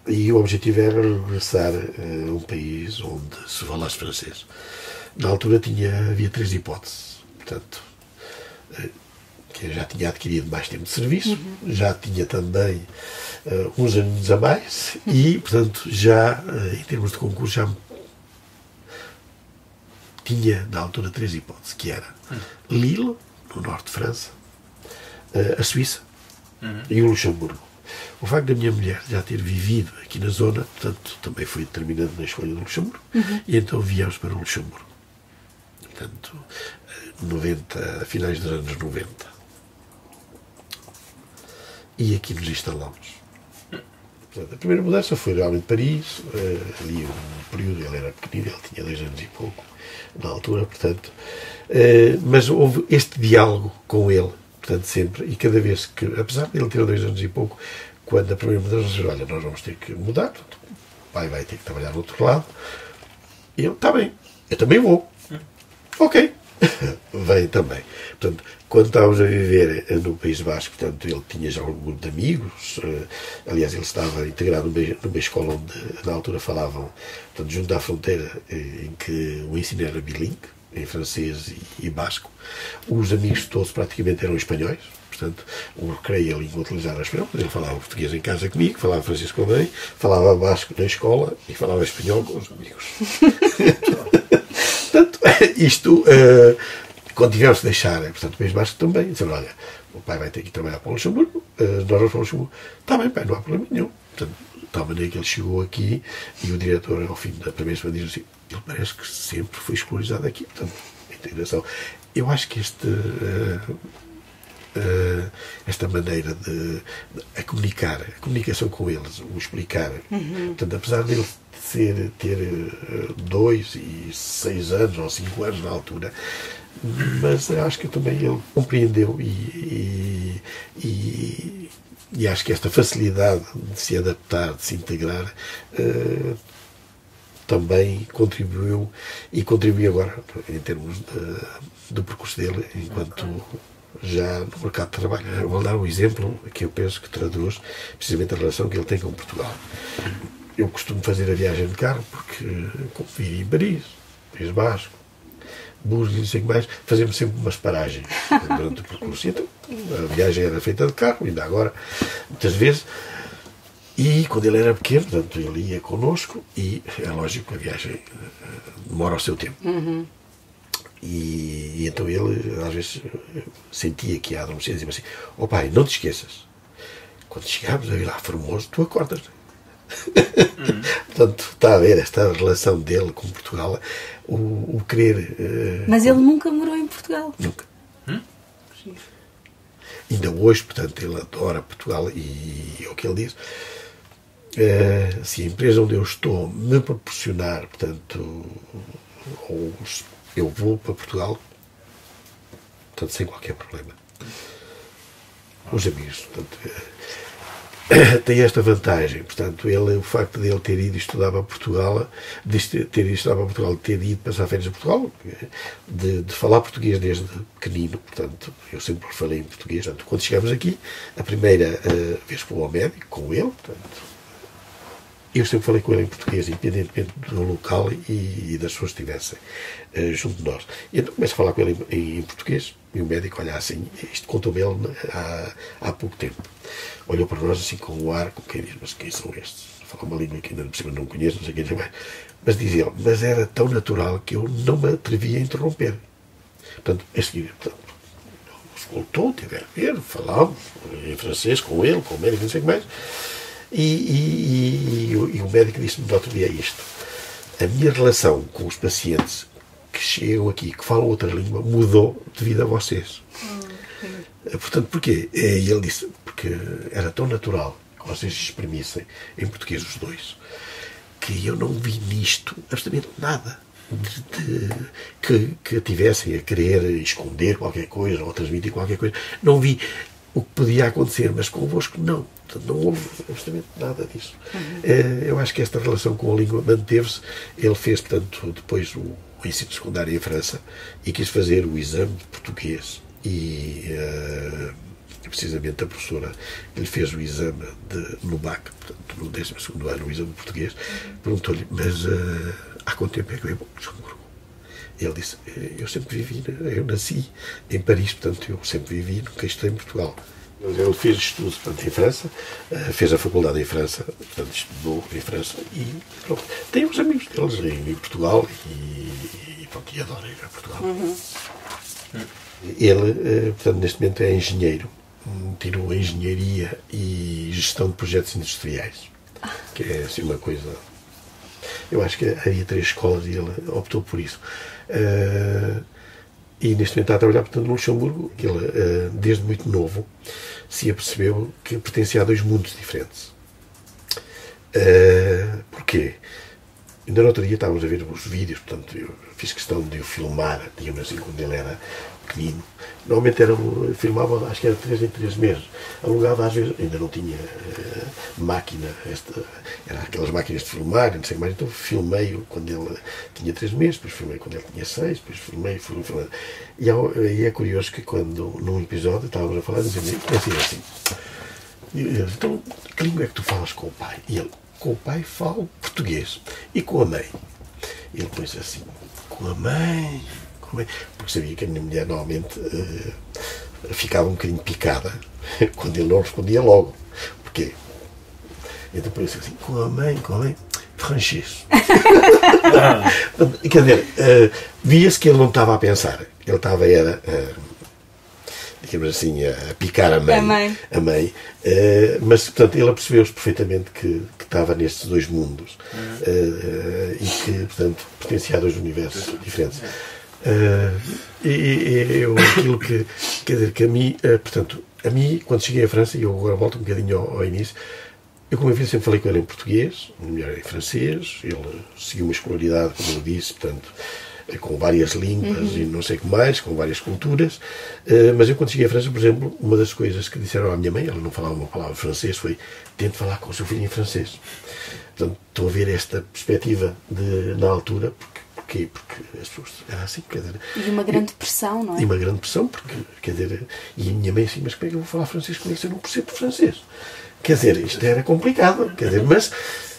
e o objetivo era regressar a um país onde se falasse francês. Na altura havia 3 hipóteses. Portanto, que eu já tinha adquirido mais tempo de serviço, já tinha também uns anos a mais e, portanto, já em termos de concurso, já tinha na altura 3 hipóteses, que era Lille, no norte de França, a Suíça e o Luxemburgo. O facto da minha mulher já ter vivido aqui na zona, portanto, também foi determinante na escolha do Luxemburgo, e então viemos para o Luxemburgo. Portanto, finais dos anos 90. E aqui nos instalamos. Portanto, a primeira mudança foi realmente Paris, ali um período, ele era pequenino, ele tinha 2 anos e pouco, na altura, portanto, mas houve este diálogo com ele, portanto, sempre, e cada vez que, apesar de ele ter 2 anos e pouco, quando a primeira mudança, disse, olha, nós vamos ter que mudar, portanto, o pai vai ter que trabalhar do outro lado, e ele, está bem, eu também vou. Ok. Vem também. Portanto, quando estávamos a viver no País Basco, portanto, ele tinha já um grupo de amigos, aliás, ele estava integrado numa escola onde, na altura, falavam, portanto, junto à fronteira, em que o ensino era bilingue, em francês e basco. Os amigos todos praticamente eram espanhóis, portanto, o recreio e a língua utilizada era espanhol, ele falava português em casa comigo, falava francês com a mãe, falava basco na escola e falava espanhol com os amigos. Portanto, isto, quando tivemos de deixar, portanto, o País Basco também, disseram, olha, o pai vai ter que trabalhar para o Luxemburgo, nós vamos para o Luxemburgo. Está bem, pai, não há problema nenhum. Portanto, de tal maneira que ele chegou aqui e o diretor, ao fim da primeira semana, diz assim, ele parece que sempre foi escolarizado aqui, portanto, a integração. Eu acho que esta maneira de a comunicação com eles, o explicar, portanto, apesar dele ter 2 e 6 anos ou 5 anos na altura, mas acho que também ele compreendeu e acho que esta facilidade de se adaptar, de se integrar, também contribuiu e contribui agora em termos do percurso dele enquanto já no mercado de trabalho. Eu vou dar um exemplo que eu penso que traduz precisamente a relação que ele tem com Portugal. Eu costumo fazer a viagem de carro porque, como vivi em Paris, País Basco, Burgos e não sei o que mais, fazemos sempre umas paragens durante o percurso. Então, a viagem era feita de carro, ainda agora, muitas vezes. E quando ele era pequeno, portanto, ele ia connosco e é lógico que a viagem demora o seu tempo. E então ele, às vezes, sentia que ia adormecer e dizia assim, pai, não te esqueças, quando chegarmos a Vilar Formoso, tu acordas. Portanto, está a ver esta relação dele com Portugal, o querer... Mas ele nunca morou em Portugal. Nunca. Ainda hoje, portanto, ele adora Portugal e é o que ele diz. Se a empresa onde eu estou me proporcionar, portanto, eu vou para Portugal, portanto, sem qualquer problema. Os amigos, portanto, tem esta vantagem, portanto, o facto de ele ter ido estudar para Portugal, de ter ido passar férias a Portugal, de falar português desde pequenino, portanto, eu sempre falei em português. Portanto, quando chegamos aqui, a primeira vez que vou ao médico, com ele, portanto, eu sempre falei com ele em português, independentemente do local e das pessoas que estivessem junto de nós. E então começo a falar com ele em português, e o médico olha assim, isto contou-me ele há pouco tempo. Olhou para nós assim com o ar, com quem diz, mas quem são estes? Fala uma língua que ainda por cima não conheço, não sei quem mais. Mas dizia ele, mas era tão natural que eu não me atrevia a interromper. Portanto, a seguir, escutou, teve a ver, falámos em francês com ele, com o médico, não sei o que mais. E o médico disse-me no outro dia isto. A minha relação com os pacientes que chegam aqui, que falam outra língua, mudou devido a vocês. Portanto, porquê? E ele disse, porque era tão natural que vocês exprimissem em português os dois, que eu não vi nisto absolutamente nada que tivessem a querer esconder qualquer coisa ou transmitir qualquer coisa. Não vi o que podia acontecer, mas convosco não. Portanto, não houve absolutamente nada disso. Eu acho que esta relação com a língua manteve-se. Ele fez, portanto, depois o ensino secundário em França e quis fazer o exame de português. E precisamente a professora que lhe fez o exame no BAC, portanto, no 12º ano, o exame de português, perguntou-lhe, mas há quanto tempo é que veio para Luxemburgo? Ele disse, eu sempre vivi, eu nasci em Paris, portanto, eu sempre vivi, nunca estive em Portugal. Ele fez estudos, portanto, em França, fez a faculdade em França, portanto, estudou em França e pronto. Tem os amigos deles em Portugal e pronto, e adora ir a Portugal. Ele, portanto, neste momento é engenheiro, tirou Engenharia e Gestão de Projetos Industriais, que é assim uma coisa... Eu acho que havia 3 escolas e ele optou por isso. E neste momento está a trabalhar, portanto, no Luxemburgo. Ele, desde muito novo, se apercebeu que pertencia a 2 mundos diferentes. Porquê? Ainda no outro dia estávamos a ver os vídeos, portanto, eu fiz questão de o filmar, digamos assim, quando ele era pequenino. Normalmente filmava, acho que era 3 em 3 meses. Alugava às vezes, ainda não tinha máquina, era aquelas máquinas de filmar, não sei mais, então filmei-o quando ele tinha 3 meses, depois filmei quando ele tinha 6, depois filmei. E é curioso que quando, num episódio, estávamos a falar, dizendo assim, então, que língua é que tu falas com o pai? E ele, com o pai falo português. E com a mãe? Ele pôs assim, com a mãe, porque sabia que a minha mulher normalmente ficava um bocadinho picada quando ele não respondia logo. Porquê? Então pôs assim, com a mãe, francês. Quer dizer, via-se que ele não estava a pensar, ele estava digamos assim, a picar a mãe. Mas, portanto, ele percebeu-se perfeitamente que estava nestes 2 mundos e que, portanto, pertencia a 2 universos diferentes. Aquilo quer dizer, que a mim, portanto, quando cheguei à França, e eu agora volto um bocadinho ao início, eu, como eu vi, sempre falei com ele em português, melhor em francês, ele seguiu uma escolaridade, como eu disse, portanto, com várias línguas e não sei o que mais, com várias culturas, mas eu quando cheguei à França, por exemplo, uma das coisas que disseram à minha mãe, ela não falava uma palavra francês, foi, tente falar com o seu filho em francês. Portanto, estou a ver esta perspectiva na altura, porque as pessoas eram assim, quer dizer... E uma grande pressão, não é? E uma grande pressão, porque, quer dizer, e a minha mãe assim, mas como é que eu vou falar francês com ele se eu não percebo francês? Quer dizer, isto era complicado, quer dizer, mas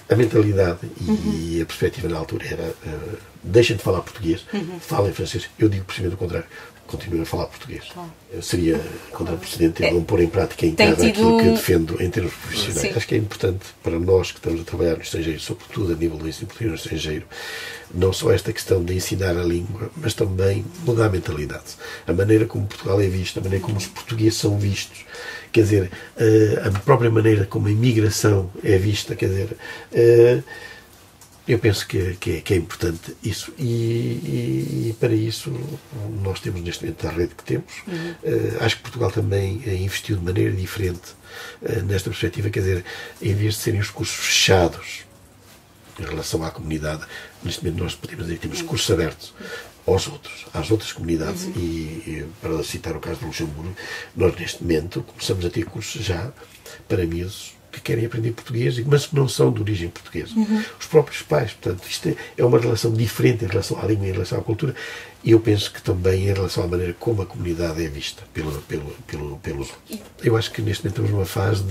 a mentalidade e a perspectiva na altura era deixem de falar português, falem francês. Eu digo precisamente o contrário. Continuem a falar português. Seria contraproducente eu não pôr em prática em casa aquilo que eu defendo em termos profissionais. Sim. Acho que é importante para nós que estamos a trabalhar no estrangeiro, sobretudo a nível do ensino português no estrangeiro, não só esta questão de ensinar a língua, mas também mudar a mentalidade. A maneira como Portugal é visto, a maneira como os portugueses são vistos, quer dizer, a própria maneira como a imigração é vista, quer dizer, eu penso que é importante isso e para isso nós temos neste momento a rede que temos. Acho que Portugal também investiu de maneira diferente nesta perspectiva, quer dizer, em vez de serem os cursos fechados em relação à comunidade, neste momento nós podemos dizer que temos cursos abertos às outras comunidades e para citar o caso de Luxemburgo, nós neste momento começamos a ter cursos já para miúdos que querem aprender português, mas que não são de origem portuguesa. Os próprios pais, portanto, isto é uma relação diferente em relação à língua, em relação à cultura, e eu penso que também em relação à maneira como a comunidade é vista pelos outros. Eu acho que neste momento estamos numa fase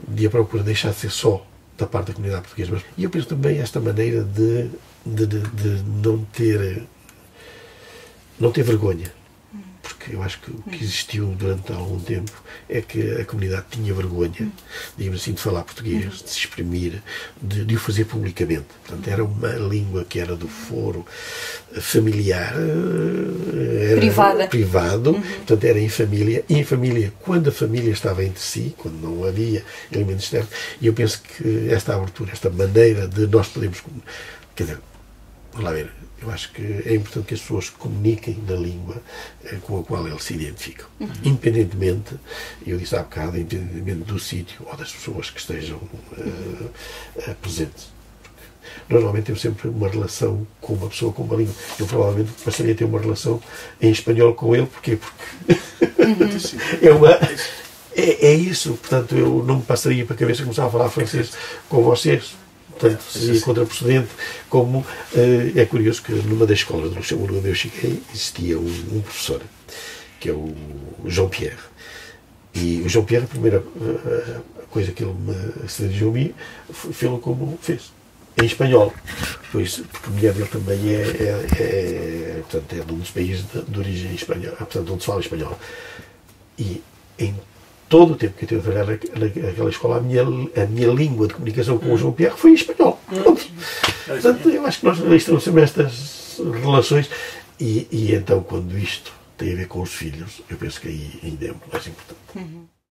de a procura deixar de ser só da parte da comunidade portuguesa, e eu penso também esta maneira de não ter vergonha. Porque eu acho que o que existiu durante algum tempo é que a comunidade tinha vergonha, digamos assim, de falar português, de se exprimir, de o fazer publicamente. Portanto, era uma língua que era do foro familiar, era privado, portanto, era em família. E em família, quando a família estava entre si, quando não havia elementos externos, e eu penso que esta abertura, esta maneira de nós podermos... Quer dizer, vamos lá ver, eu acho que é importante que as pessoas comuniquem na língua com a qual eles se identificam. Independentemente, eu disse há bocado, independentemente do sítio ou das pessoas que estejam presentes. Normalmente temos sempre uma relação com uma pessoa, com uma língua. Eu provavelmente passaria a ter uma relação em espanhol com ele. Porquê? Porque é isso. Portanto, eu não me passaria para a cabeça começar a falar francês com vocês. Portanto, seria contraproducente, como é curioso que numa das escolas de Luxemburgo onde eu cheguei existia um professor, que é o João Pierre. E o João Pierre, a primeira coisa que ele se dirigiu a mim, fez-lo como fez, em espanhol. Pois, porque a mulher dele também portanto, é de um dos países de origem espanhola, portanto, onde se fala espanhol. E em todo o tempo que eu tive a trabalhar naquela escola, a minha língua de comunicação com o João Pierre foi em espanhol. Portanto, eu acho que nós estabelecemos estas relações e então, quando isto tem a ver com os filhos, eu penso que aí ainda é muito mais importante.